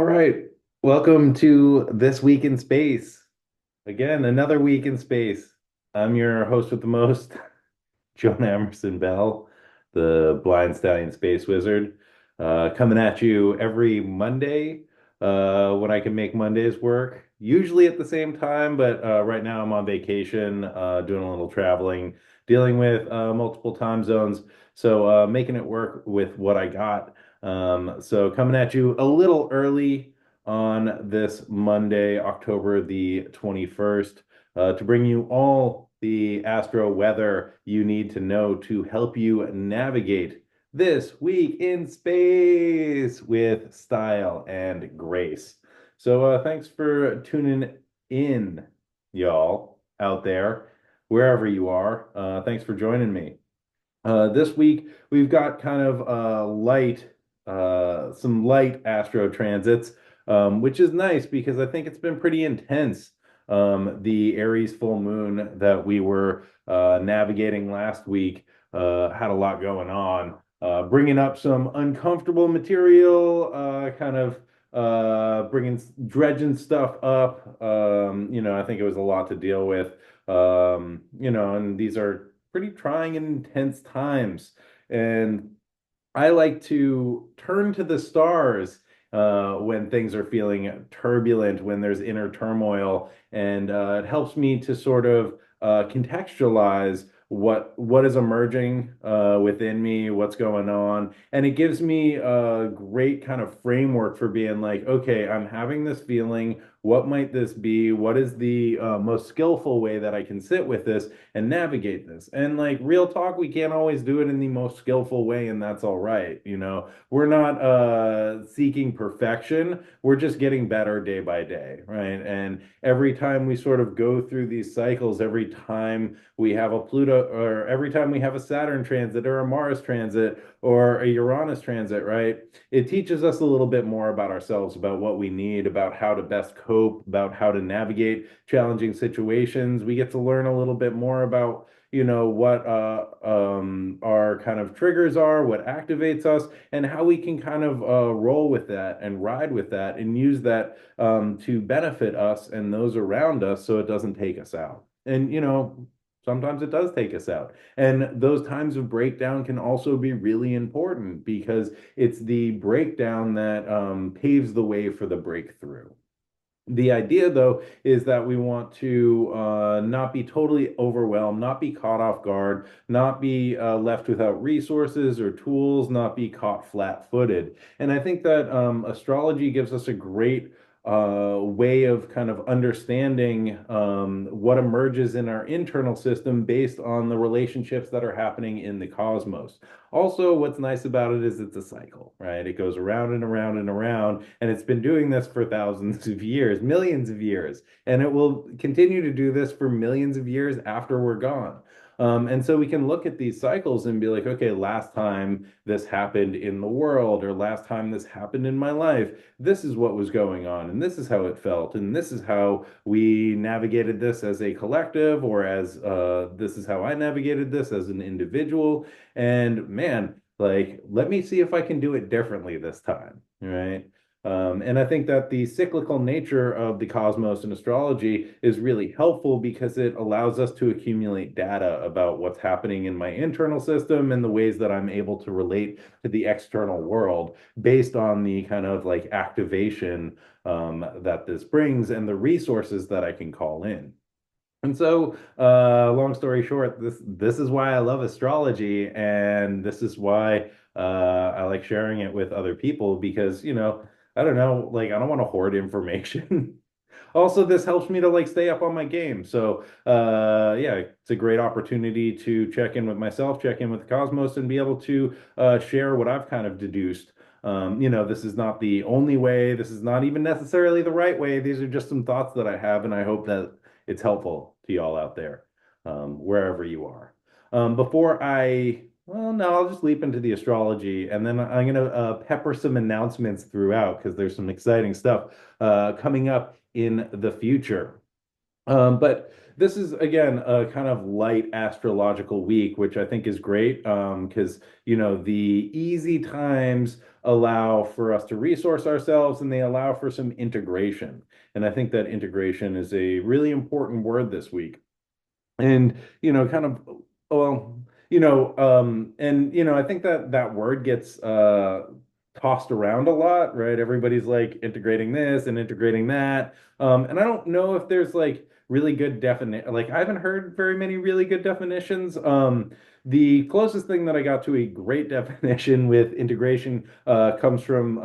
All right. Welcome to This Week in Space. Again, another week in space. I'm your host with the most, Jonah Emerson Bell, the blind stallion space wizard, coming at you every Monday when I can make Mondays work, usually at the same time, but right now I'm on vacation, doing a little traveling, dealing with multiple time zones. So making it work with what I got. So coming at you a little early on this Monday, October the 21st, to bring you all the astro weather you need to know to help you navigate this week in space with style and grace. So, thanks for tuning in, y'all out there, wherever you are. Thanks for joining me. This week we've got kind of some light astro transits, which is nice because I think it's been pretty intense. The Aries full moon that we were navigating last week had a lot going on, bringing up some uncomfortable material, kind of dredging stuff up. I think it was a lot to deal with. And these are pretty trying and intense times. And I like to turn to the stars when things are feeling turbulent, when there's inner turmoil, and it helps me to sort of contextualize what is emerging within me, what's going on, and it gives me a great kind of framework for being like, okay, I'm having this feeling. What might this be? What is the most skillful way that I can sit with this and navigate this? And like real talk, we can't always do it in the most skillful way, and that's all right. We're not seeking perfection. We're just getting better day by day, right? And every time we sort of go through these cycles, every time we have a Pluto, or every time we have a Saturn transit or a Mars transit or a Uranus transit, right? It teaches us a little bit more about ourselves, about what we need, about how to best cope, about how to navigate challenging situations. We get to learn a little bit more about what our kind of triggers are, what activates us, and how we can kind of roll with that and ride with that and use that to benefit us and those around us so it doesn't take us out. And sometimes it does take us out. And those times of breakdown can also be really important because it's the breakdown that paves the way for the breakthrough. The idea, though, is that we want to not be totally overwhelmed, not be caught off guard, not be left without resources or tools, not be caught flat-footed. And I think that astrology gives us a great way of kind of understanding what emerges in our internal system based on the relationships that are happening in the cosmos. Also, what's nice about it is it's a cycle, right? It goes around and around and around, and it's been doing this for thousands of years, millions of years, and it will continue to do this for millions of years after we're gone. And so we can look at these cycles and be like, okay, last time this happened in the world, or last time this happened in my life, this is what was going on, and this is how it felt, and this is how we navigated this as a collective, or as this is how I navigated this as an individual. And man, like, let me see if I can do it differently this time, right? And I think that the cyclical nature of the cosmos and astrology is really helpful because it allows us to accumulate data about what's happening in my internal system and the ways that I'm able to relate to the external world based on the kind of like activation that this brings and the resources that I can call in. And so, long story short, this is why I love astrology, and this is why I like sharing it with other people because, I don't know, like I don't want to hoard information. Also, this helps me to like stay up on my game. So, yeah, it's a great opportunity to check in with myself, check in with the cosmos, and be able to share what I've kind of deduced. This is not the only way. This is not even necessarily the right way. These are just some thoughts that I have, and I hope that it's helpful to y'all out there, wherever you are. Well, no, I'll just leap into the astrology, and then I'm gonna pepper some announcements throughout because there's some exciting stuff coming up in the future. But this is again a kind of light astrological week, which I think is great because the easy times allow for us to resource ourselves and they allow for some integration. And I think that integration is a really important word this week. And kind of well and I think that that word gets tossed around a lot, right? Everybody's like integrating this and integrating that, and I don't know if there's like really good definition. Like I haven't heard very many really good definitions. The closest thing that I got to a great definition with integration comes from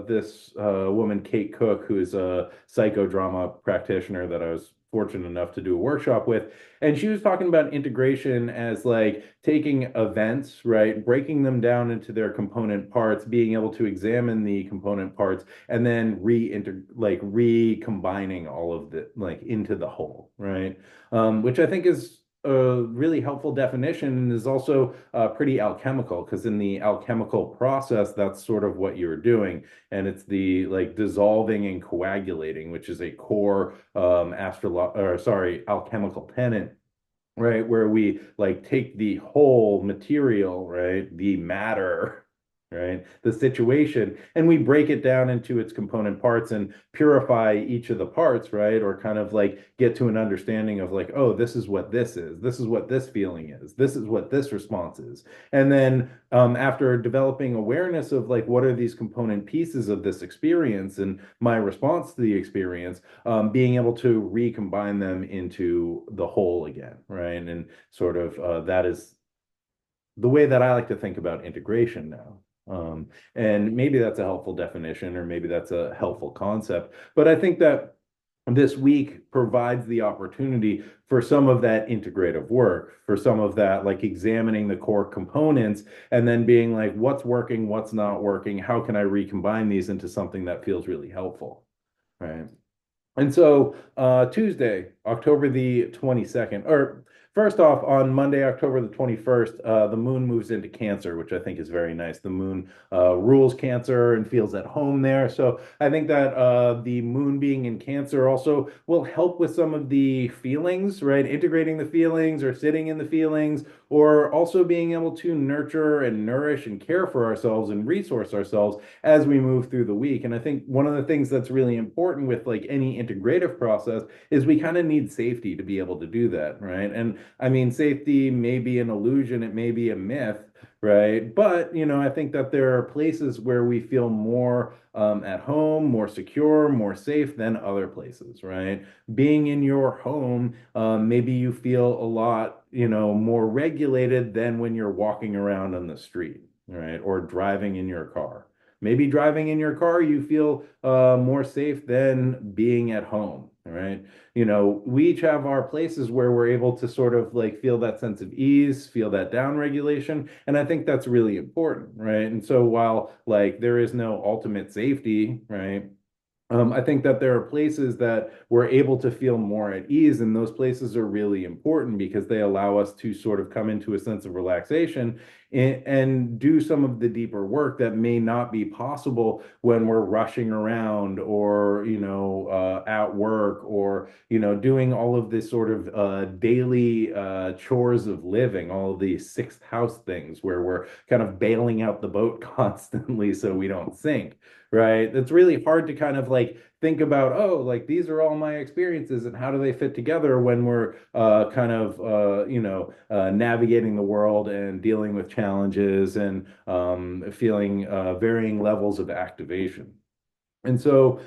this woman, Kate Cook, who is a psychodrama practitioner that I was fortunate enough to do a workshop with. And she was talking about integration as like taking events, right, breaking them down into their component parts, being able to examine the component parts, and then recombining all of the like into the whole, right? Which I think is a really helpful definition and is also pretty alchemical because in the alchemical process, that's sort of what you're doing. And it's the like dissolving and coagulating, which is a core alchemical tenet, right? Where we like take the whole material, right? The matter, right? The situation, and we break it down into its component parts and purify each of the parts, right? Or kind of like get to an understanding of like, oh, this is what this is. This is what this feeling is. This is what this response is. And then after developing awareness of like, what are these component pieces of this experience and my response to the experience, being able to recombine them into the whole again, right? And sort of that is the way that I like to think about integration now. And maybe that's a helpful definition, or maybe that's a helpful concept. But I think that this week provides the opportunity for some of that integrative work, for some of that, like examining the core components and then being like, what's working, what's not working, how can I recombine these into something that feels really helpful, right? And so Tuesday, October the 22nd, or first off, on Monday, October the 21st, the moon moves into Cancer, which I think is very nice. The moon rules Cancer and feels at home there. So I think that the moon being in Cancer also will help with some of the feelings, right? Integrating the feelings or sitting in the feelings, or also being able to nurture and nourish and care for ourselves and resource ourselves as we move through the week. And I think one of the things that's really important with like any integrative process is we kind of need safety to be able to do that, right? And I mean, safety may be an illusion, it may be a myth, right? But, I think that there are places where we feel more at home, more secure, more safe than other places, right? Being in your home, maybe you feel a lot, more regulated than when you're walking around on the street, right? Or driving in your car. Maybe driving in your car, you feel more safe than being at home, right? We each have our places where we're able to sort of like feel that sense of ease, feel that down regulation. And I think that's really important, right? And so while like there is no ultimate safety, right? I think that there are places that we're able to feel more at ease, and those places are really important because they allow us to sort of come into a sense of relaxation and do some of the deeper work that may not be possible when we're rushing around or, at work or, doing all of this sort of daily chores of living, all of these sixth house things where we're kind of bailing out the boat constantly so we don't sink, right? It's really hard to kind of like think about, oh, like these are all my experiences and how do they fit together when we're kind of, navigating the world and dealing with challenges and feeling varying levels of activation. And so,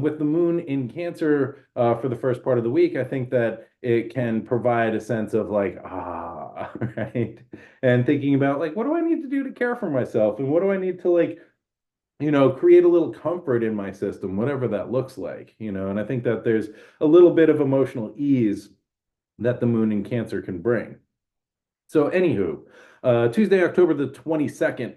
with the moon in Cancer for the first part of the week, I think that it can provide a sense of like, right? And thinking about like, what do I need to do to care for myself? And what do I need to like create a little comfort in my system, whatever that looks like, and I think that there's a little bit of emotional ease that the moon in Cancer can bring. So, anywho, Tuesday, October the 22nd,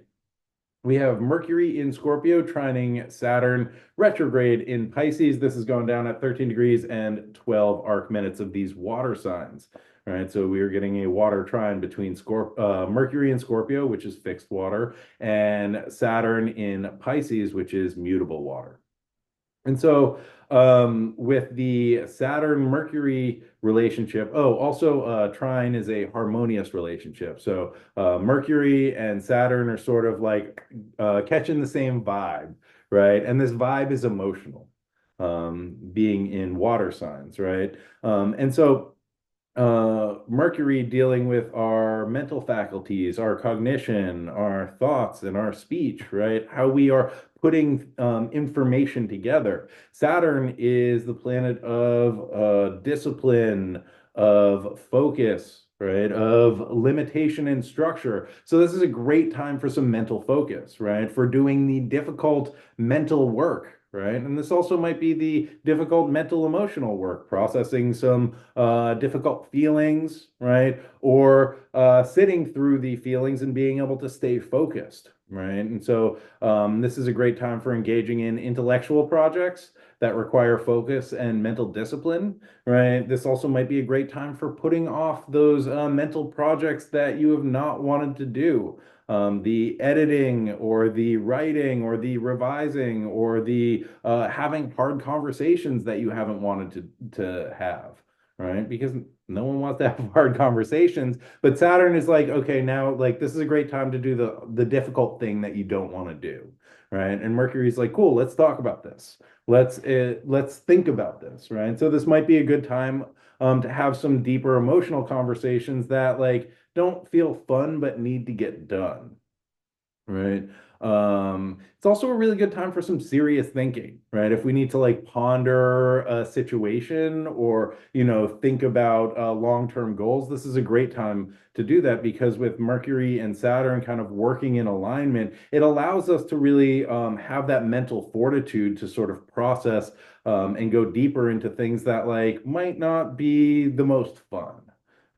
we have Mercury in Scorpio trining Saturn retrograde in Pisces. This is going down at 13 degrees and 12 arc minutes of these water signs. All right, so we are getting a water trine between Mercury in Scorpio, which is fixed water, and Saturn in Pisces, which is mutable water. And so, with the Saturn Mercury relationship, oh, also, trine is a harmonious relationship. So, Mercury and Saturn are sort of like catching the same vibe, right? And this vibe is emotional, being in water signs, right? And so, Mercury dealing with our mental faculties, our cognition, our thoughts, and our speech, right? How we are putting information together. Saturn is the planet of discipline, of focus, right? Of limitation and structure. So this is a great time for some mental focus, right? For doing the difficult mental work. Right. And this also might be the difficult mental emotional work, processing some difficult feelings, right? Or sitting through the feelings and being able to stay focused, right? And so this is a great time for engaging in intellectual projects that require focus and mental discipline, right? This also might be a great time for putting off those mental projects that you have not wanted to do. The editing or the writing or the revising or the having hard conversations that you haven't wanted to have, right? Because no one wants to have hard conversations. But Saturn is like, okay, now like this is a great time to do the difficult thing that you don't want to do, right? And Mercury's like, cool, let's talk about this. Let's think about this, right? So this might be a good time to have some deeper emotional conversations that like don't feel fun but need to get done, right? It's also a really good time for some serious thinking, right? If we need to like ponder a situation or, think about long-term goals, this is a great time to do that because with Mercury and Saturn kind of working in alignment, it allows us to really have that mental fortitude to sort of process and go deeper into things that like might not be the most fun.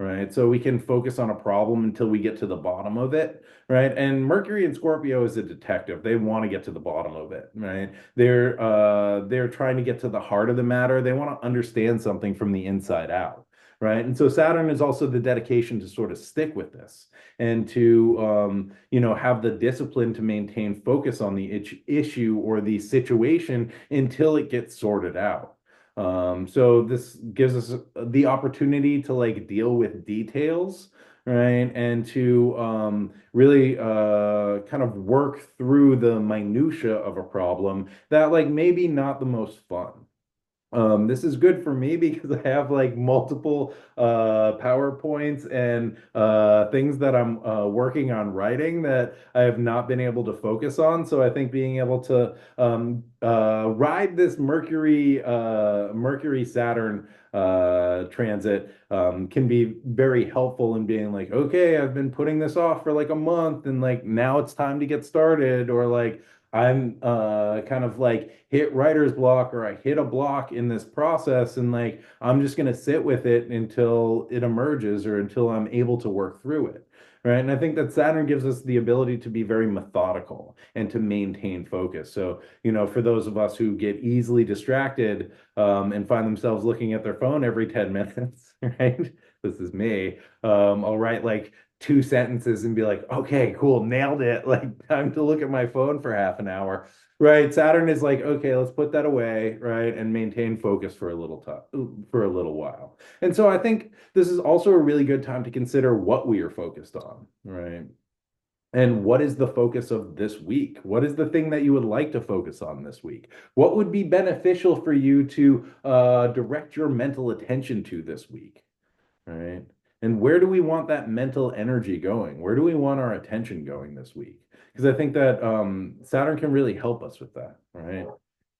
Right. So we can focus on a problem until we get to the bottom of it, right? And Mercury in Scorpio is a detective. They want to get to the bottom of it, right? They're trying to get to the heart of the matter. They want to understand something from the inside out, right? And so Saturn is also the dedication to sort of stick with this and to have the discipline to maintain focus on the issue or the situation until it gets sorted out. So this gives us the opportunity to like deal with details, right? And to really kind of work through the minutia of a problem that like maybe not the most fun. This is good for me because I have like multiple PowerPoints and things that I'm working on writing that I have not been able to focus on. So I think being able to ride this Mercury Saturn transit can be very helpful in being like, okay, I've been putting this off for like a month and like now it's time to get started, or like I'm kind of like hit writer's block or I hit a block in this process and like I'm just gonna sit with it until it emerges or until I'm able to work through it. Right. And I think that Saturn gives us the ability to be very methodical and to maintain focus. So, for those of us who get easily distracted and find themselves looking at their phone every 10 minutes, right? This is me. I'll write like two sentences and be like, okay, cool, nailed it. Like, time to look at my phone for half an hour. Right. Saturn is like, okay, let's put that away, right, and maintain focus for a little time, for a little while. And so I think this is also a really good time to consider what we are focused on, right? And what is the focus of this week? What is the thing that you would like to focus on this week? What would be beneficial for you to direct your mental attention to this week? Right? And where do we want that mental energy going? Where do we want our attention going this week? Because I think that Saturn can really help us with that, right?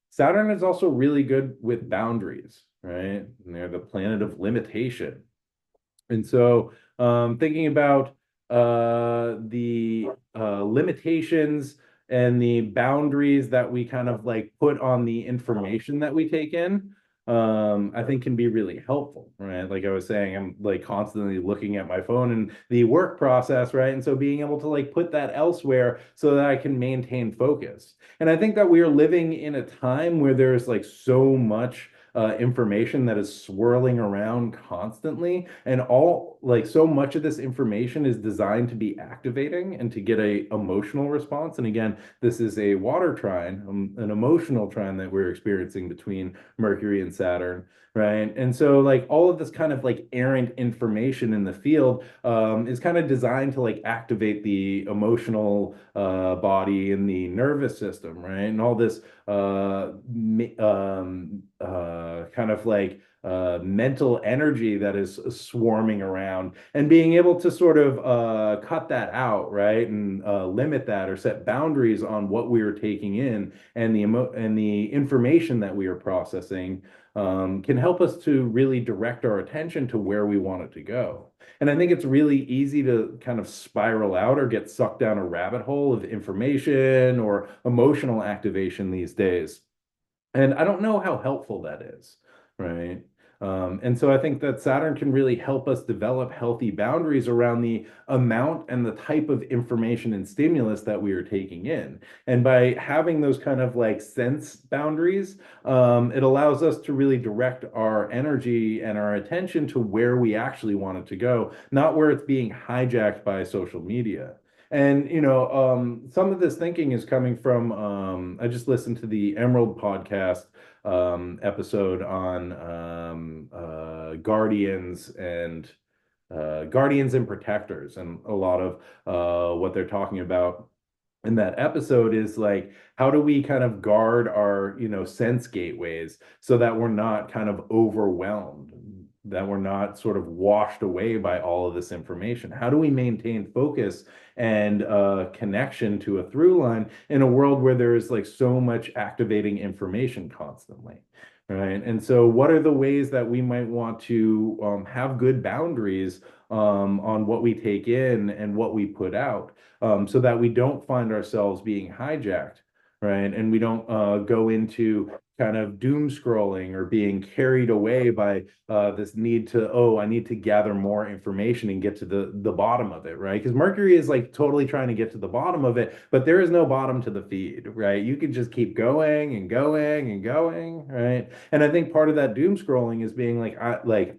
Saturn is also really good with boundaries, right? And they're the planet of limitation. And so, thinking about the limitations and the boundaries that we kind of like put on the information that we take in, I think can be really helpful, right? Like I was saying, I'm like constantly looking at my phone and the work process, right? And so being able to like put that elsewhere so that I can maintain focus. And I think that we are living in a time where there's like so much. information that is swirling around constantly, and all like so much of this information is designed to be activating and to get a emotional response. And again, this is a water trine, an emotional trine that we're experiencing between Mercury and Saturn. Right. And so, like, all of this kind of like errant information in the field is kind of designed to like activate the emotional body and the nervous system, right? And all this kind of like mental energy that is swarming around, and being able to sort of cut that out, right? And limit that or set boundaries on what we are taking in and the information that we are processing can help us to really direct our attention to where we want it to go. And I think it's really easy to kind of spiral out or get sucked down a rabbit hole of information or emotional activation these days. And I don't know how helpful that is, right? And so I think that Saturn can really help us develop healthy boundaries around the amount and the type of information and stimulus that we are taking in. And by having those kind of like sense boundaries, it allows us to really direct our energy and our attention to where we actually want it to go, not where it's being hijacked by social media. And some of this thinking is coming from I just listened to the Emerald podcast episode on guardians and protectors, and a lot of what they're talking about in that episode is like, how do we kind of guard our sense gateways so that we're not kind of overwhelmed, that we're not sort of washed away by all of this information? How do we maintain focus and connection to a through line in a world where there is like so much activating information constantly? Right. And so, what are the ways that we might want to have good boundaries on what we take in and what we put out, so that we don't find ourselves being hijacked, right? And we don't go into kind of doom scrolling or being carried away by this need to, oh, I need to gather more information and get to the bottom of it, right? Because Mercury is like totally trying to get to the bottom of it, but there is no bottom to the feed, right? You can just keep going and going and going, right? And I think part of that doom scrolling is being like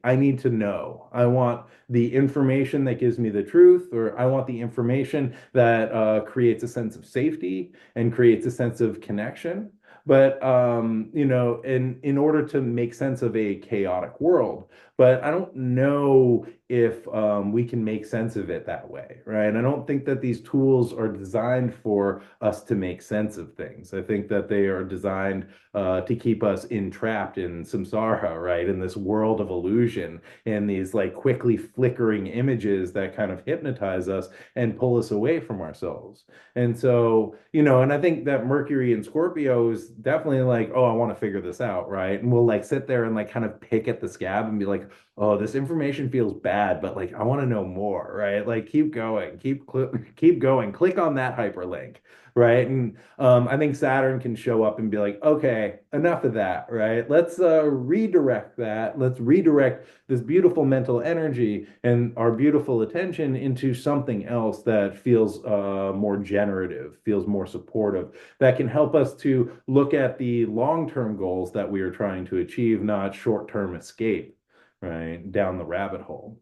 I need to know. I want the information that gives me the truth, or I want the information that creates a sense of safety and creates a sense of connection. But in order to make sense of a chaotic world, but I don't know if we can make sense of it that way, right? I don't think that these tools are designed for us to make sense of things. I think that they are designed to keep us entrapped in samsara, right? In this world of illusion, in these like quickly flickering images that kind of hypnotize us and pull us away from ourselves. And so, and I think that Mercury in Scorpio is definitely like, oh, I want to figure this out, right? And we'll like sit there and like kind of pick at the scab and be like, oh, this information feels bad, but like I want to know more, right? Like keep going, keep going, click on that hyperlink, right? And I think Saturn can show up and be like, okay, enough of that, right? Let's redirect that. Let's redirect this beautiful mental energy and our beautiful attention into something else that feels more generative, feels more supportive, that can help us to look at the long-term goals that we are trying to achieve, not short-term escape, right, down the rabbit hole.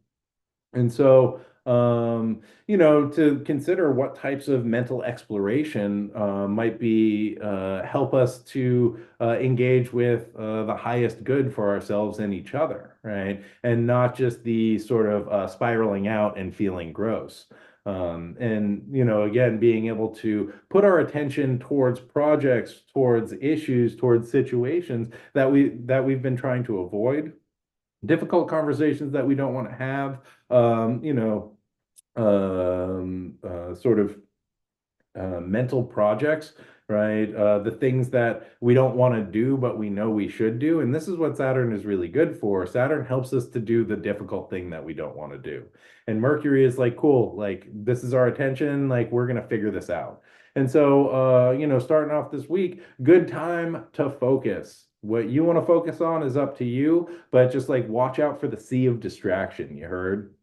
And so, to consider what types of mental exploration might be help us to engage with the highest good for ourselves and each other, right? And not just the sort of spiraling out and feeling gross. And again, being able to put our attention towards projects, towards issues, towards situations that we've been trying to avoid, difficult conversations that we don't want to have, sort of mental projects, right? The things that we don't want to do, but we know we should do. And this is what Saturn is really good for. Saturn helps us to do the difficult thing that we don't want to do. And Mercury is like, cool, like this is our attention, like we're going to figure this out. And so, starting off this week, good time to focus. What you want to focus on is up to you, but just like watch out for the sea of distraction, you heard?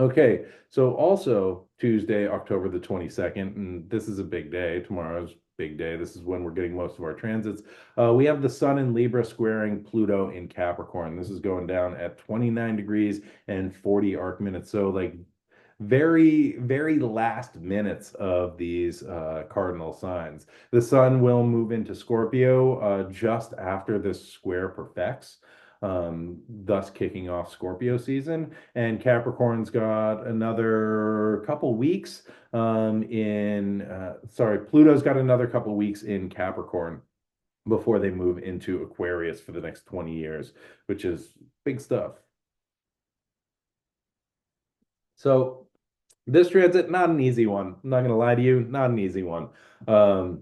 Okay, so also Tuesday, October the 22nd, and this is a big day. Tomorrow's big day. This is when we're getting most of our transits. We have the Sun in Libra squaring Pluto in Capricorn. This is going down at 29 degrees and 40 arc minutes. So, like, very, very last minutes of these cardinal signs. The sun will move into Scorpio just after this square perfects, thus kicking off Scorpio season. And Capricorn's got another couple weeks sorry, Pluto's got another couple weeks in Capricorn before they move into Aquarius for the next 20 years, which is big stuff. So, this transit, not an easy one. I'm not gonna lie to you, not an easy one. Um,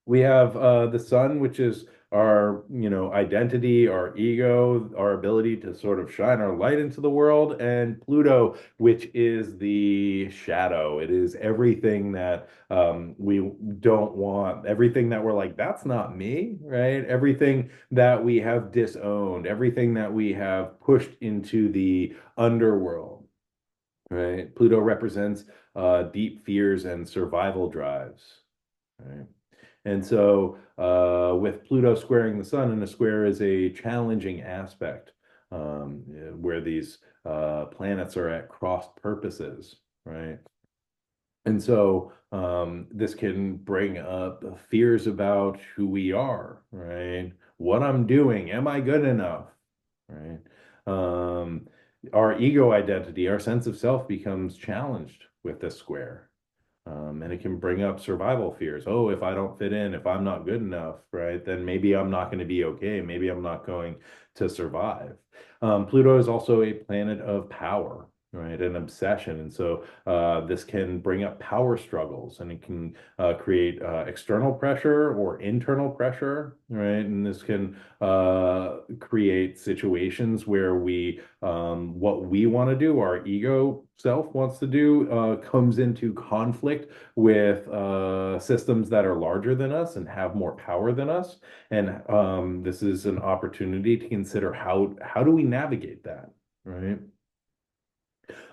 we have the sun, which is our, identity, our ego, our ability to sort of shine our light into the world, and Pluto, which is the shadow. It is everything that we don't want, everything that we're like, that's not me, right? Everything that we have disowned, everything that we have pushed into the underworld. Right. Pluto represents deep fears and survival drives. Right. And so with Pluto squaring the sun, and a square is a challenging aspect where these planets are at cross purposes. Right. And so this can bring up fears about who we are, right? What I'm doing, am I good enough, right? Um, our ego identity, our sense of self becomes challenged with this square. And it can bring up survival fears. Oh, if I don't fit in, if I'm not good enough, right, then maybe I'm not going to be okay. Maybe I'm not going to survive. Pluto is also a planet of power, right, an obsession. And so this can bring up power struggles, and it can create external pressure or internal pressure, right? And this can create situations where what we want to do, our ego self wants to do, comes into conflict with systems that are larger than us and have more power than us. And this is an opportunity to consider how do we navigate that, right?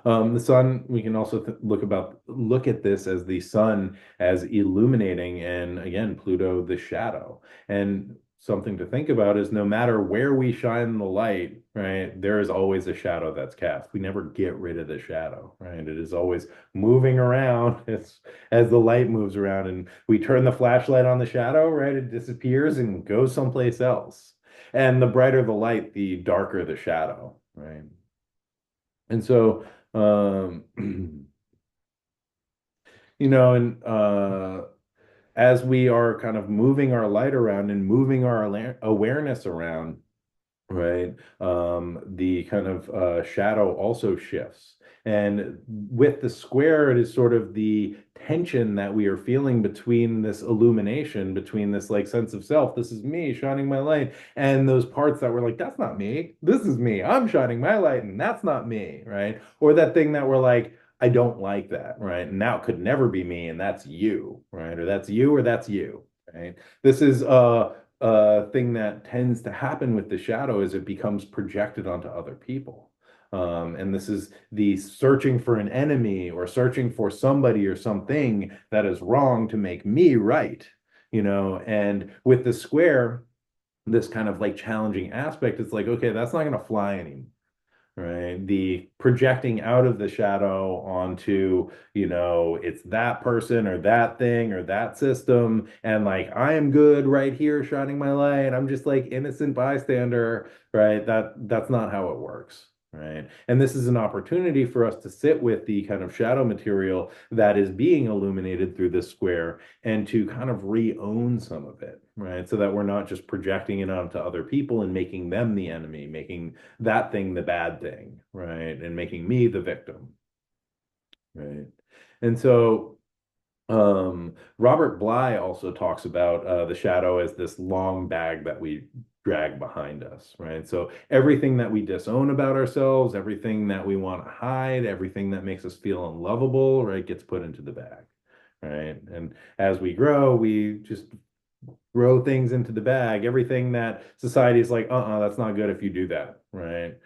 The sun, we can also look at this as the sun as illuminating, and again, Pluto the shadow. And something to think about is no matter where we shine the light, right, there is always a shadow that's cast. We never get rid of the shadow, right? It is always moving around as the light moves around, and we turn the flashlight on the shadow, right? It disappears and goes someplace else. And the brighter the light, the darker the shadow, right? And so, um, and as we are kind of moving our light around and moving our awareness around, right? The kind of shadow also shifts. And with the square, it is sort of the tension that we are feeling between this illumination, between this like sense of self, this is me shining my light, and those parts that were like, that's not me, this is me, I'm shining my light, and that's not me, right? Or that thing that we're like, I don't like that, right? And now it could never be me, and that's you, right? Or that's you, or that's you, right? This is thing that tends to happen with the shadow is it becomes projected onto other people. And this is the searching for an enemy or searching for somebody or something that is wrong to make me right, and with the square, this kind of like challenging aspect, it's like, okay, that's not going to fly anymore, right? The projecting out of the shadow onto, it's that person or that thing or that system. And like, I am good right here, shining my light. I'm just like innocent bystander, right? That's not how it works. Right. And this is an opportunity for us to sit with the kind of shadow material that is being illuminated through this square and to kind of re-own some of it, right? So that we're not just projecting it onto other people and making them the enemy, making that thing the bad thing, right? And making me the victim, right? And so Robert Bly also talks about the shadow as this long bag that we drag behind us, right? So everything that we disown about ourselves, everything that we want to hide, everything that makes us feel unlovable, right, gets put into the bag, right? And as we grow, we just throw things into the bag, everything that society is like, that's not good if you do that, right?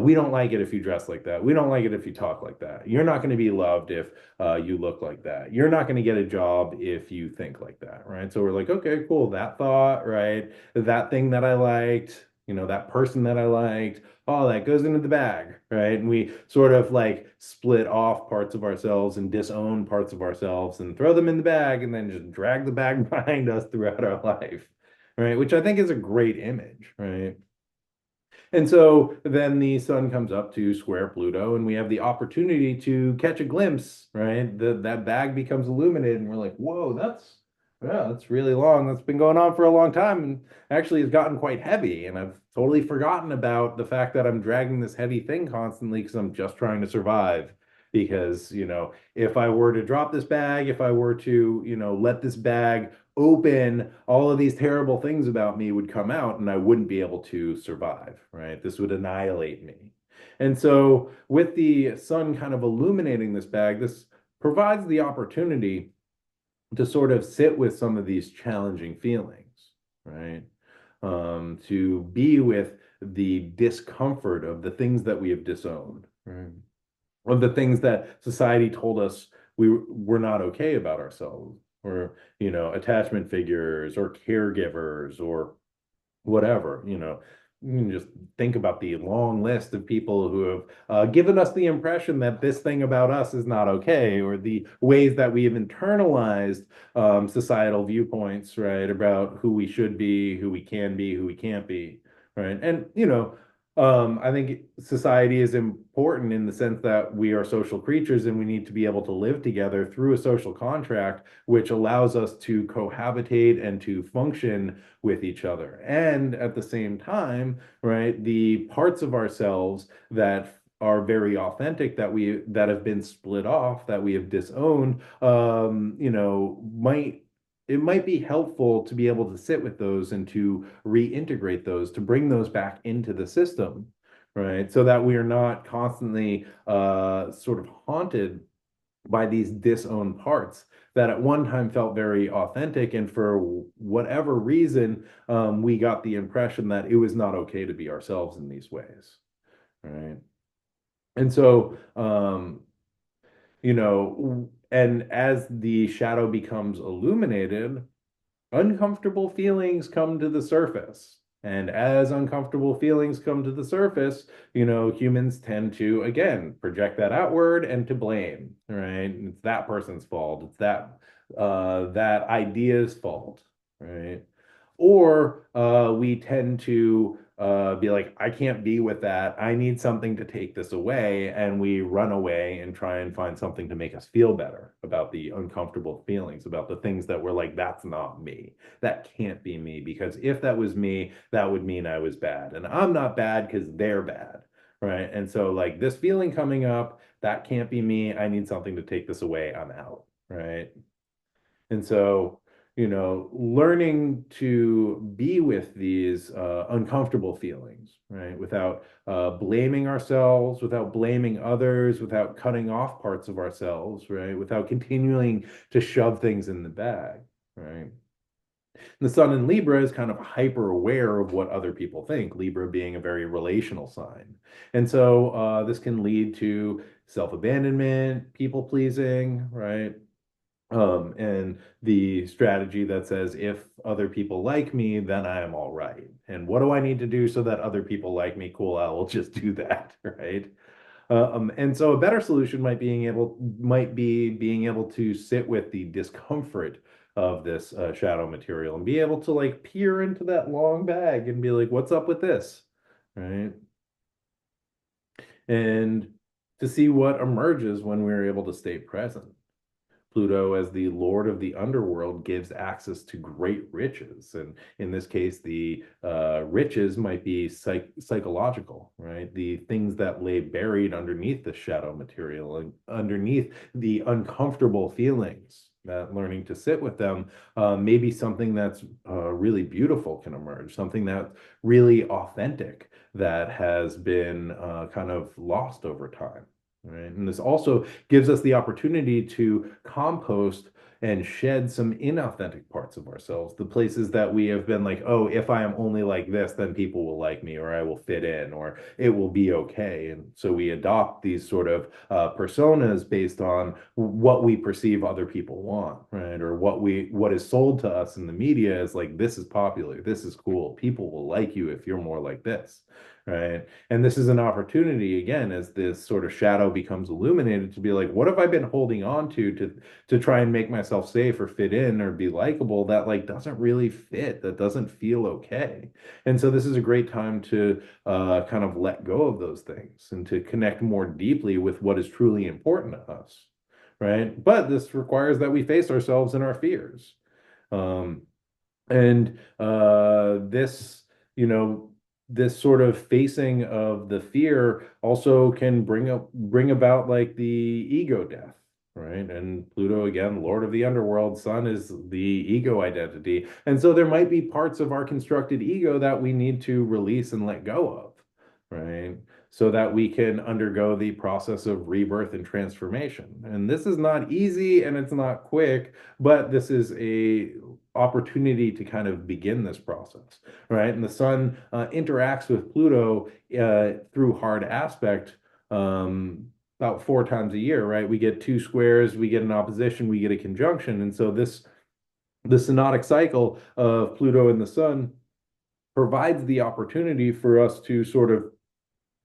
We don't like it if you dress like that. We don't like it if you talk like that. You're not going to be loved if you look like that. You're not going to get a job if you think like that, right? So we're like, okay, cool. That thought, right? That thing that I liked, that person that I liked, all that goes into the bag, right? And we sort of like split off parts of ourselves and disown parts of ourselves and throw them in the bag and then just drag the bag behind us throughout our life, right? Which I think is a great image, right? And so then the sun comes up to square Pluto, and we have the opportunity to catch a glimpse, right? That bag becomes illuminated, and we're like, whoa, that's really long. That's been going on for a long time, and actually has gotten quite heavy. And I've totally forgotten about the fact that I'm dragging this heavy thing constantly because I'm just trying to survive. Because, if I were to drop this bag, if I were to, let this bag open, all of these terrible things about me would come out and I wouldn't be able to survive, right? This would annihilate me. And so, with the sun kind of illuminating this bag, this provides the opportunity to sort of sit with some of these challenging feelings, right? To be with the discomfort of the things that we have disowned, right? Of the things that society told us we were not okay about ourselves, or attachment figures or caregivers or whatever. You can just think about the long list of people who have given us the impression that this thing about us is not okay, or the ways that we have internalized societal viewpoints, right, about who we should be, who we can be, who we can't be, right? And I think society is important in the sense that we are social creatures and we need to be able to live together through a social contract, which allows us to cohabitate and to function with each other. And at the same time, right, the parts of ourselves that are very authentic that have been split off, that we have disowned, it might be helpful to be able to sit with those and to reintegrate those, to bring those back into the system, right? So that we are not constantly sort of haunted by these disowned parts that at one time felt very authentic. And for whatever reason, we got the impression that it was not okay to be ourselves in these ways, right? And so, and as the shadow becomes illuminated, uncomfortable feelings come to the surface. And as uncomfortable feelings come to the surface, humans tend to, again, project that outward and to blame, right? It's that person's fault. It's that idea's fault, right? Or we tend to be like, I can't be with that. I need something to take this away. And we run away and try and find something to make us feel better about the uncomfortable feelings, about the things that we're like, that's not me. That can't be me. Because if that was me, that would mean I was bad. And I'm not bad because they're bad. Right. And so, like, this feeling coming up, that can't be me. I need something to take this away. I'm out. Right. And so, learning to be with these uncomfortable feelings, right, without blaming ourselves, without blaming others, without cutting off parts of ourselves, right, without continuing to shove things in the bag, right. The sun in Libra is kind of hyper aware of what other people think, Libra being a very relational sign. And so this can lead to self-abandonment, people pleasing, right? And the strategy that says, if other people like me, then I am all right. And what do I need to do so that other people like me? Cool, I will just do that, right? And so a better solution might be being able to sit with the discomfort of this shadow material and be able to like peer into that long bag and be like, what's up with this, right? And to see what emerges when we're able to stay present. Pluto, as the lord of the underworld, gives access to great riches. And in this case, the riches might be psychological, right? The things that lay buried underneath the shadow material and underneath the uncomfortable feelings. That learning to sit with them, maybe something that's really beautiful can emerge, something that's really authentic that has been kind of lost over time. Right. And this also gives us the opportunity to compost and shed some inauthentic parts of ourselves, the places that we have been like, oh, if I am only like this, then people will like me, or I will fit in, or it will be okay. And so we adopt these sort of personas based on what we perceive other people want, right? Or what is sold to us in the media is like, this is popular, this is cool, people will like you if you're more like this, right? And this is an opportunity again, as this sort of shadow becomes illuminated, to be like, what have I been holding on to try and make myself safe or fit in or be likable, that like doesn't really fit, that doesn't feel okay. And so this is a great time to kind of let go of those things and to connect more deeply with what is truly important to us, right? But this requires that we face ourselves and our fears. Um, and this, you know, this sort of facing of the fear also can bring about like the ego death, right? And Pluto, again, Lord of the Underworld, Sun is the ego identity. And so there might be parts of our constructed ego that we need to release and let go of, right? So that we can undergo the process of rebirth and transformation. And this is not easy and it's not quick, but this is a opportunity to kind of begin this process, right? And the sun interacts with Pluto through hard aspect about 4 times a year, right? We get two squares, we get an opposition, we get a conjunction. And so the synodic cycle of Pluto and the sun provides the opportunity for us to sort of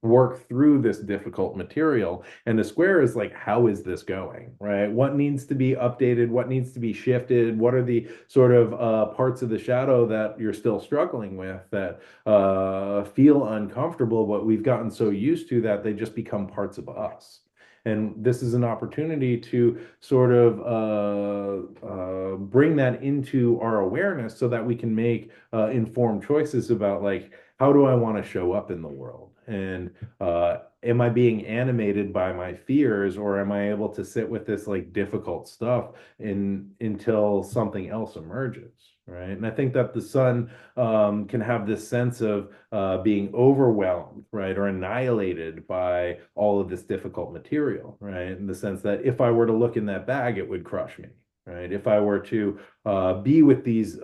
work through this difficult material. And the square is like, how is this going, right? What needs to be updated? What needs to be shifted? What are the sort of parts of the shadow that you're still struggling with that feel uncomfortable, but we've gotten so used to that they just become parts of us? And this is an opportunity to sort of bring that into our awareness so that we can make informed choices about like, how do I want to show up in the world? And am I being animated by my fears, or am I able to sit with this like difficult stuff until something else emerges? Right. And I think that the sun can have this sense of being overwhelmed, right, or annihilated by all of this difficult material, right, in the sense that if I were to look in that bag, it would crush me. Right. If I were to be with these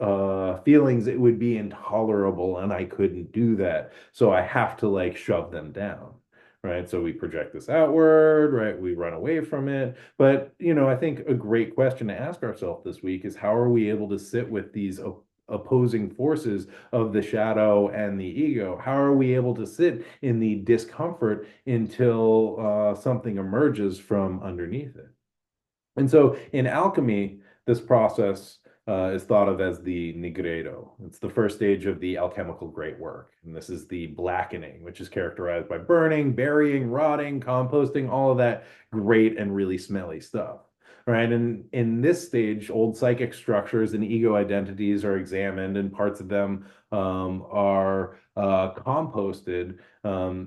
feelings, it would be intolerable and I couldn't do that. So I have to like shove them down. Right. So we project this outward, right? We run away from it. But, I think a great question to ask ourselves this week is, how are we able to sit with these opposing forces of the shadow and the ego? How are we able to sit in the discomfort until something emerges from underneath it? And so in alchemy, this process is thought of as the nigredo. It's the first stage of the alchemical great work. And this is the blackening, which is characterized by burning, burying, rotting, composting, all of that great and really smelly stuff. Right. And in this stage, old psychic structures and ego identities are examined, and parts of them are composted,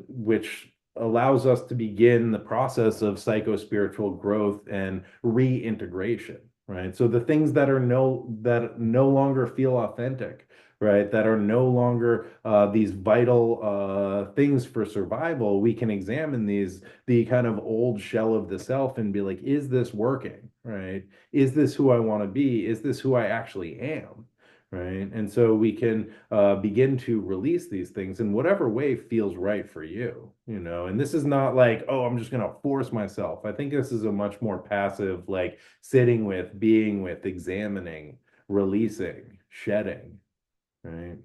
which allows us to begin the process of psycho-spiritual growth and reintegration, right? So the things that no longer feel authentic, right, that are no longer these vital things for survival, we can examine the kind of old shell of the self and be like, is this working, right? Is this who I want to be? Is this who I actually am? Right. And so we can begin to release these things in whatever way feels right for you. And this is not like, oh, I'm just going to force myself. I think this is a much more passive, like sitting with, being with, examining, releasing, shedding, right?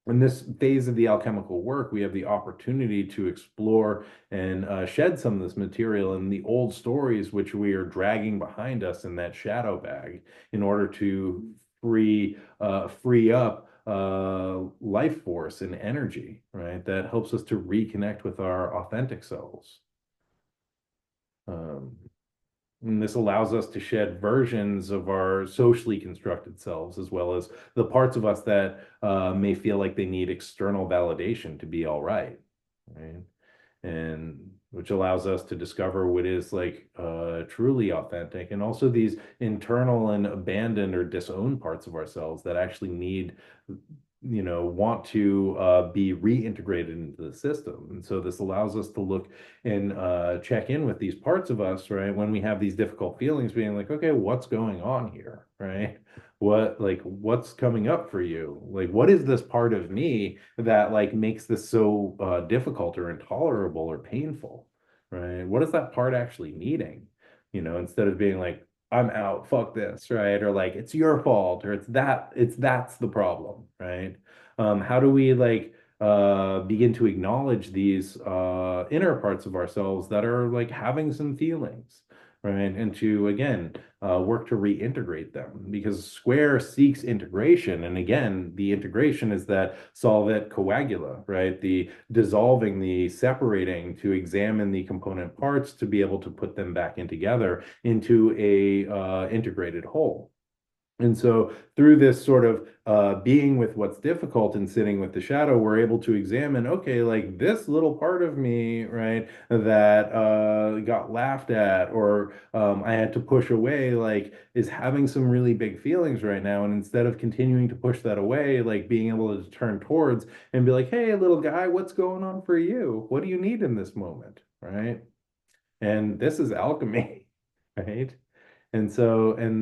In this phase of the alchemical work, we have the opportunity to explore and shed some of this material and the old stories which we are dragging behind us in that shadow bag in order to free up life force and energy, right? That helps us to reconnect with our authentic selves. Um, and this allows us to shed versions of our socially constructed selves, as well as the parts of us that may feel like they need external validation to be all right, right? And which allows us to discover what is like truly authentic, and also these internal and abandoned or disowned parts of ourselves that actually need want to be reintegrated into the system. And so this allows us to look and check in with these parts of us, right? When we have these difficult feelings, being like, okay, what's going on here, right? What's coming up for you? Like, what is this part of me that like makes this so difficult or intolerable or painful, right? What is that part actually needing? Instead of being like, I'm out, fuck this, right? Or like it's your fault, or that's the problem, right? How do we like begin to acknowledge these inner parts of ourselves that are like having some feelings, right? And to again work to reintegrate them because Square seeks integration. And again, the integration is that solvent coagula, right? The dissolving, the separating to examine the component parts to be able to put them back in together into a integrated whole. And so, through this sort of being with what's difficult and sitting with the shadow, we're able to examine, okay, like this little part of me, right, that got laughed at or I had to push away, like is having some really big feelings right now. And instead of continuing to push that away, like being able to turn towards and be like, hey, little guy, what's going on for you? What do you need in this moment? Right. And this is alchemy, right? And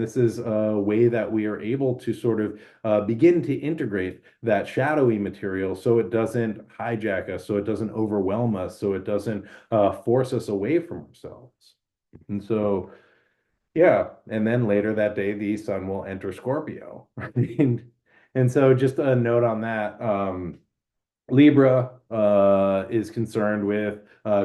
this is a way that we are able to sort of begin to integrate that shadowy material so it doesn't hijack us, so it doesn't overwhelm us, so it doesn't force us away from ourselves. And so, yeah. And then later that day, the sun will enter Scorpio. Right? And so, just a note on that. Libra is concerned with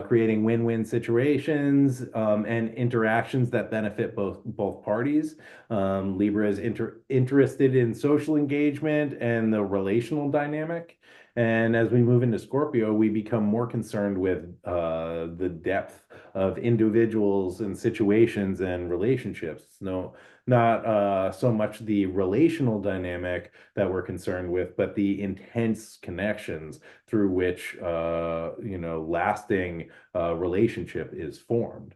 creating win-win situations and interactions that benefit both parties. Libra is interested in social engagement and the relational dynamic. And as we move into Scorpio, we become more concerned with the depth of individuals and situations and relationships. No, not so much the relational dynamic that we're concerned with, but the intense connections through which lasting relationship is formed.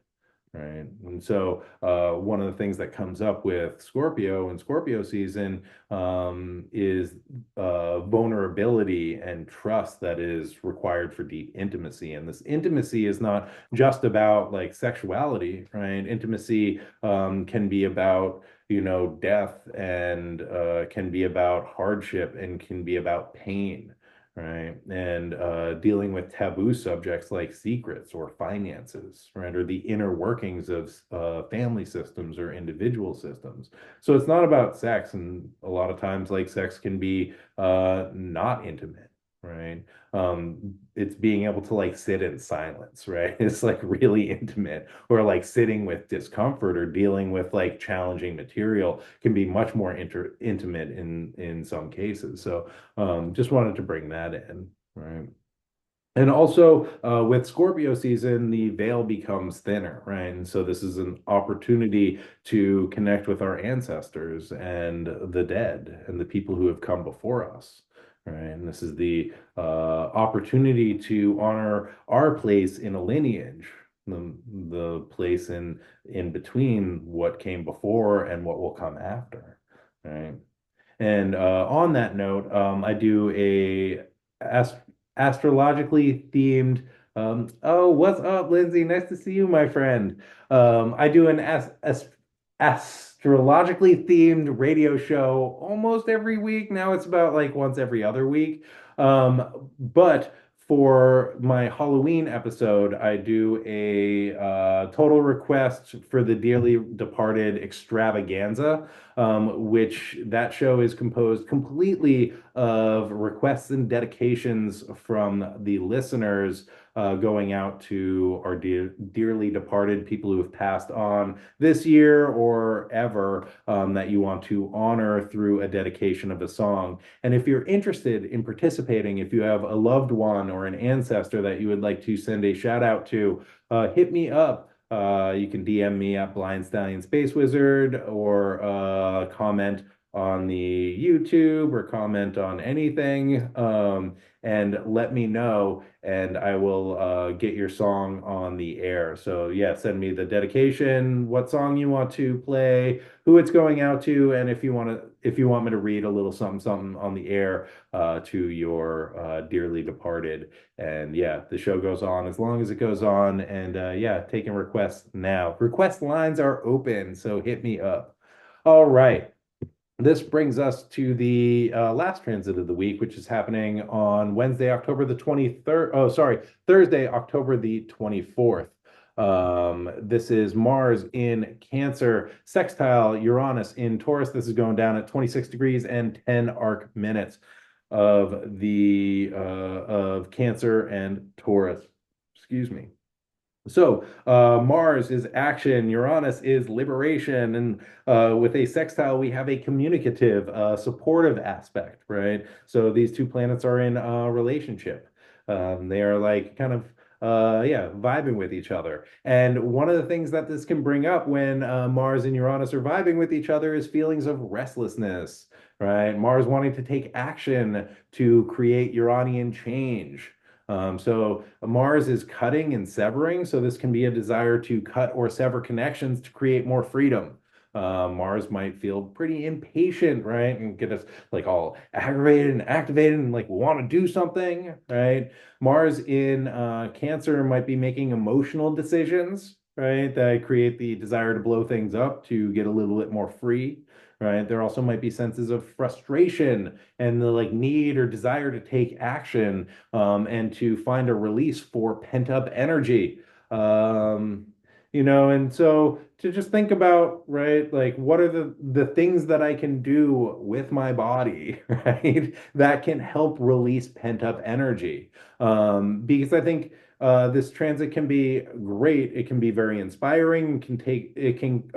Right. And so one of the things that comes up with Scorpio and Scorpio season is vulnerability and trust that is required for deep intimacy. And this intimacy is not just about like sexuality, right? Intimacy can be about, death and can be about hardship and can be about pain, right? And dealing with taboo subjects like secrets or finances, right? Or the inner workings of family systems or individual systems. So it's not about sex, and a lot of times, like sex can be not intimate, right? It's being able to like sit in silence, right? It's like really intimate, or like sitting with discomfort or dealing with like challenging material can be much more intimate in some cases. So just wanted to bring that in, right? And also with Scorpio season, the veil becomes thinner, right? And so this is an opportunity to connect with our ancestors and the dead and the people who have come before us, right? And this is the opportunity to honor our place in a lineage, the place in between what came before and what will come after, right? And on that note, I do a ast astrologically themed. Oh, what's up, Lindsay? Nice to see you, my friend. I do an astrologically themed radio show almost every week. Now it's about like once every other week. But for my Halloween episode, I do a total request for the Dearly Departed Extravaganza, which that show is composed completely of requests and dedications from the listeners going out to our dearly departed people who have passed on this year or ever that you want to honor through a dedication of a song. And if you're interested in participating, if you have a loved one or an ancestor that you would like to send a shout out to, hit me up. You can DM me at Blind Stallion Space Wizard or comment on the YouTube or comment on anything and let me know, and I will get your song on the air. So, yeah, send me the dedication, what song you want to play, who it's going out to, and if you want to if you want me to read a little something something on the air to your dearly departed. And yeah, the show goes on as long as it goes on. And yeah, taking requests now. Request lines are open, so hit me up. All right. This brings us to the last transit of the week, which is happening on Wednesday, October the 23rd. Oh, sorry, Thursday, October the 24th. This is Mars in Cancer, sextile Uranus in Taurus. This is going down at 26 degrees and 10 arc minutes of Cancer and Taurus. Excuse me. So, Mars is action, Uranus is liberation, and with a sextile, we have a communicative, supportive aspect, right? So these two planets are in a relationship. They are like kind of, yeah, vibing with each other. And one of the things that this can bring up when Mars and Uranus are vibing with each other is feelings of restlessness, right? Mars wanting to take action to create Uranian change. So Mars is cutting and severing, so this can be a desire to cut or sever connections to create more freedom. Mars might feel pretty impatient, right? And get us like all aggravated and activated and like want to do something, right? Mars in Cancer might be making emotional decisions, right? That create the desire to blow things up to get a little bit more free, right? There also might be senses of frustration and the like need or desire to take action and to find a release for pent up energy. Um, and so to just think about, right, like what are the things that I can do with my body, right, that can help release pent up energy. Because I think this transit can be great. It can be very inspiring. It can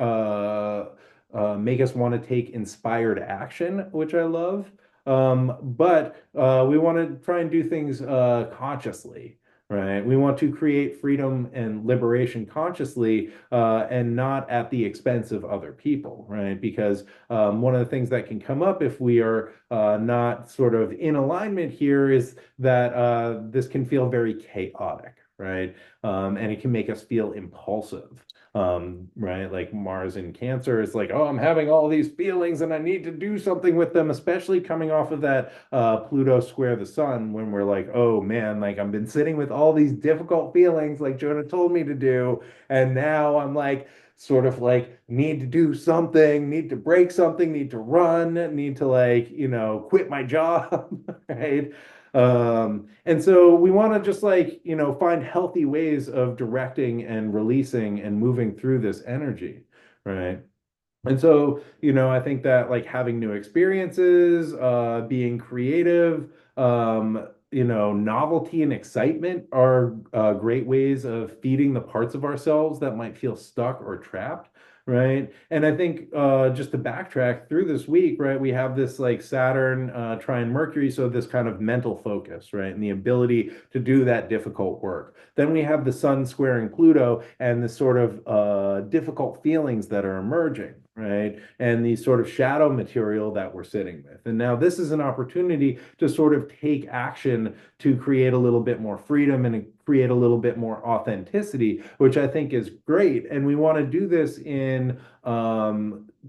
make us want to take inspired action, which I love. But we want to try and do things consciously, right? We want to create freedom and liberation consciously and not at the expense of other people, right? Because one of the things that can come up if we are not sort of in alignment here is that this can feel very chaotic, right? And it can make us feel impulsive. Right? Like Mars in Cancer is like, oh, I'm having all these feelings and I need to do something with them, especially coming off of that Pluto square the sun when we're like, oh man, like I've been sitting with all these difficult feelings like Jonah told me to do, and now I'm like sort of like need to do something, need to break something, need to run, need to like, quit my job, right? And so we want to just like, find healthy ways of directing and releasing and moving through this energy, right? And so, I think that like having new experiences, being creative, novelty and excitement are great ways of feeding the parts of ourselves that might feel stuck or trapped, right? And I think just to backtrack through this week, right, we have this like Saturn trine Mercury, so this kind of mental focus, right, and the ability to do that difficult work. Then we have the Sun squaring Pluto and the sort of difficult feelings that are emerging, right? And the sort of shadow material that we're sitting with. And now this is an opportunity to sort of take action to create a little bit more freedom and create a little bit more authenticity, which I think is great. And we want to do this in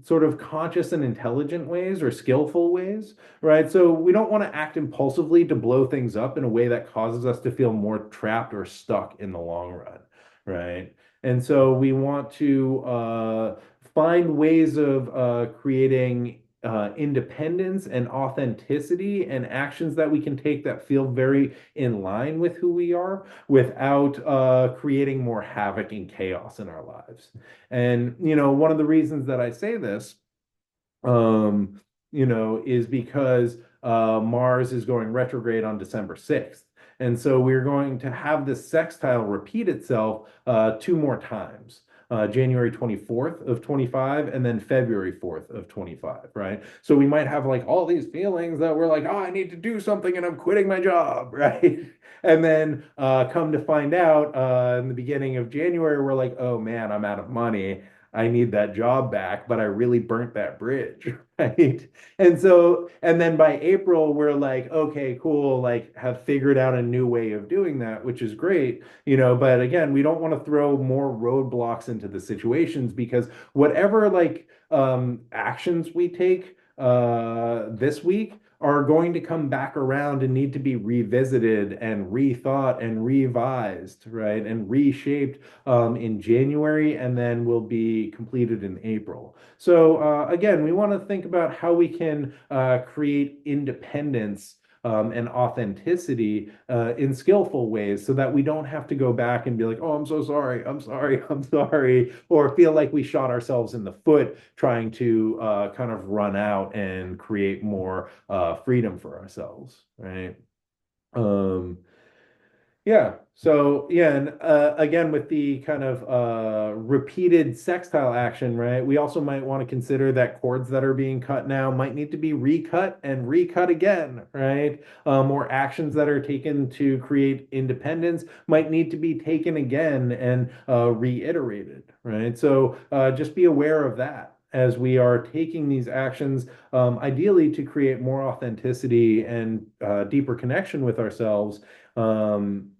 sort of conscious and intelligent ways or skillful ways, right? So we don't want to act impulsively to blow things up in a way that causes us to feel more trapped or stuck in the long run, right? And so we want to find ways of creating independence and authenticity and actions that we can take that feel very in line with who we are without creating more havoc and chaos in our lives. And, one of the reasons that I say this, is because Mars is going retrograde on December 6th. And so we're going to have this sextile repeat itself two more times. January 24th of 25 and then February 4th of 25, right? So we might have like all these feelings that we're like, oh, I need to do something and I'm quitting my job, right? And then come to find out in the beginning of January, we're like, oh man, I'm out of money. I need that job back, but I really burnt that bridge, right? And so, and then by April, we're like, okay, cool, like have figured out a new way of doing that, which is great, but again, we don't want to throw more roadblocks into the situations because whatever like actions we take this week are going to come back around and need to be revisited and rethought and revised, right? And reshaped in January and then will be completed in April. So, again, we want to think about how we can create independence and authenticity in skillful ways so that we don't have to go back and be like, oh, I'm so sorry, I'm sorry, I'm sorry, or feel like we shot ourselves in the foot trying to kind of run out and create more freedom for ourselves, right? Um, yeah. So yeah, and again with the kind of repeated sextile action, right? We also might want to consider that cords that are being cut now might need to be recut and recut again, right? Or actions that are taken to create independence might need to be taken again and reiterated, right? So just be aware of that as we are taking these actions, ideally to create more authenticity and deeper connection with ourselves. Um,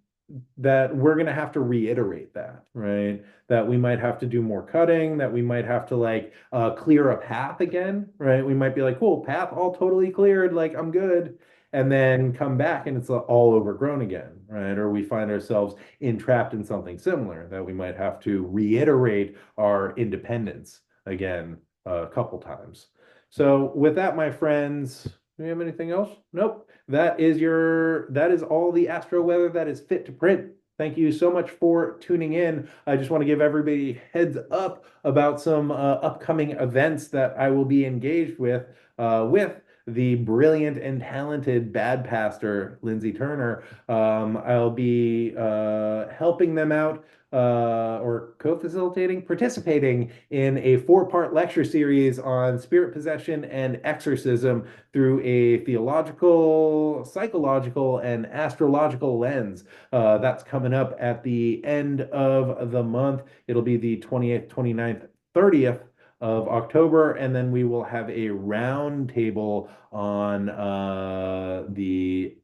that we're going to have to reiterate that, right? That we might have to do more cutting, that we might have to like clear a path again, right? We might be like, cool, path all totally cleared, like I'm good. And then come back and it's all overgrown again, right? Or we find ourselves entrapped in something similar that we might have to reiterate our independence again a couple times. So, with that, my friends, do we have anything else? Nope. That is all the astro weather that is fit to print. Thank you so much for tuning in. I just want to give everybody heads up about some upcoming events that I will be engaged with the brilliant and talented bad pastor Lindsay Turner. I'll be helping them out or co-facilitating, participating in a four-part lecture series on spirit possession and exorcism through a theological, psychological, and astrological lens. That's coming up at the end of the month. It'll be the 20th, 29th, 30th of October, and then we will have a round table on the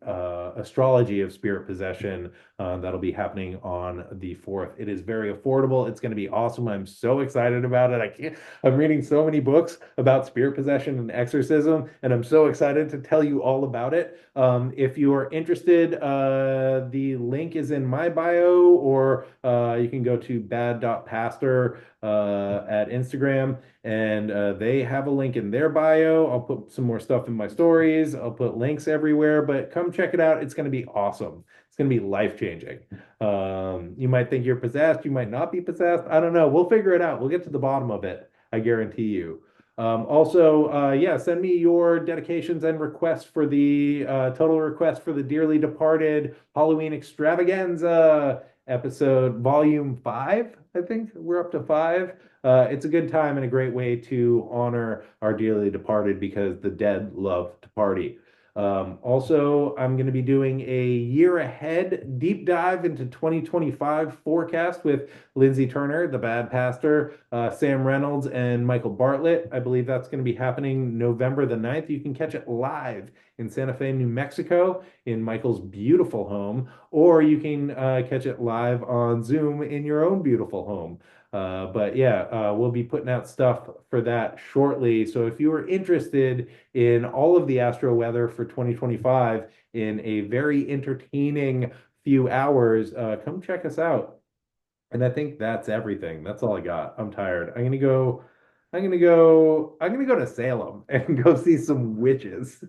astrology of spirit possession that'll be happening on the 4th. It is very affordable. It's going to be awesome. I'm so excited about it. I'm reading so many books about spirit possession and exorcism, and I'm so excited to tell you all about it. If you are interested, the link is in my bio, or you can go to bad.pastor at Instagram, and they have a link in their bio. I'll put some more stuff in my stories. I'll put links everywhere, but come check it out. It's going to be awesome. It's going to be life changing. You might think you're possessed. You might not be possessed. I don't know. We'll figure it out. We'll get to the bottom of it. I guarantee you. Also, yeah, send me your dedications and requests for the total request for the Dearly Departed Halloween Extravaganza episode, volume 5. I think we're up to 5. It's a good time and a great way to honor our dearly departed because the dead love to party. Also, I'm going to be doing a year ahead deep dive into 2025 forecast with Lindsay Turner, the bad pastor, Sam Reynolds, and Michael Bartlett. I believe that's going to be happening November the 9th. You can catch it live in Santa Fe, New Mexico, in Michael's beautiful home, or you can catch it live on Zoom in your own beautiful home. But yeah, we'll be putting out stuff for that shortly. So if you are interested in all of the astro weather for 2025 in a very entertaining few hours, come check us out. And I think that's everything. That's all I got. I'm tired. I'm gonna go to Salem and go see some witches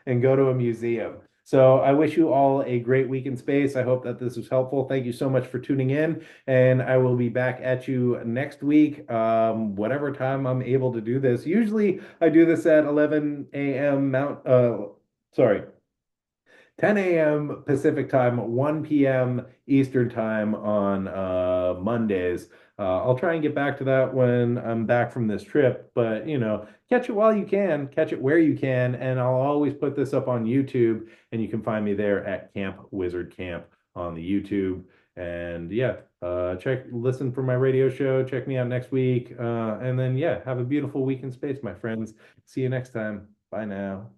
and go to a museum. So I wish you all a great week in space. I hope that this was helpful. Thank you so much for tuning in, and I will be back at you next week, whatever time I'm able to do this. Usually I do this at 11 a.m. Sorry, 10 a.m. Pacific time, 1 p.m. Eastern time on Mondays. I'll try and get back to that when I'm back from this trip, but catch it while you can, catch it where you can, and I'll always put this up on YouTube, and you can find me there at Camp Wizard Camp on the YouTube. And yeah, listen for my radio show, check me out next week, and then yeah, have a beautiful week in space, my friends. See you next time. Bye now.